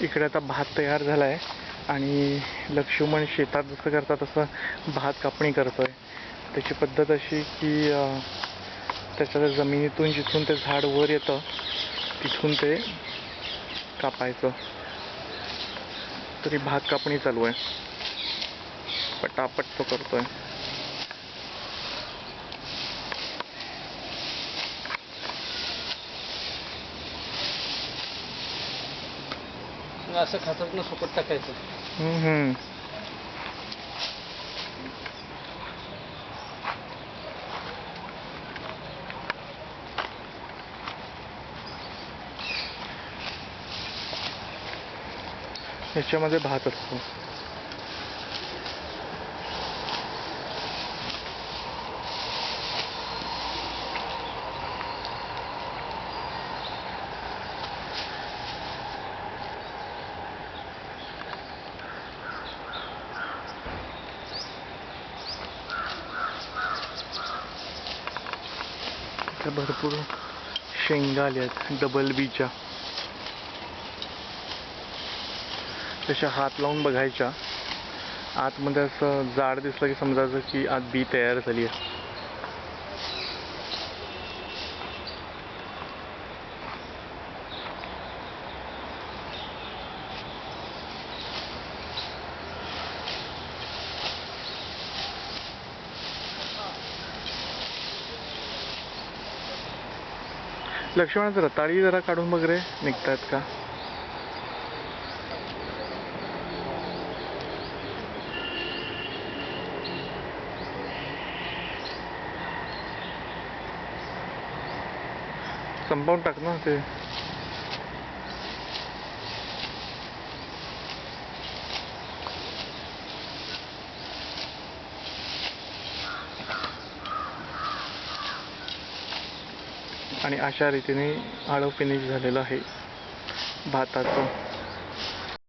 इकडे आता भात तयार झाला आहे आणि लक्ष्मण शेतात जसं करतात तसं भात कापणी करतोय. त्याची पद्धत अशी की त्याच्या जमिनीतून जिथून ते झाड वर येतं तिथून ते कापायचं. तरी भात कापणी चालू आहे, पटापट तो करतोय. असं खातरनं सुकट टाकायचं. याच्यामध्ये भात असतो. भरपूर शेंगा आल्यात डबल बीच्या. तशा हात लावून बघायच्या, आतमध्ये असं जाड दिसलं की समजायचं की आत बी तयार झाली आहे. लक्ष्मणाचं रताळी जरा काढून बघ रे, निघतायत का? संपवून टाक ना ते. आणि अशा रीतीने आळं फिनिश झालेलं आहे भाताचं.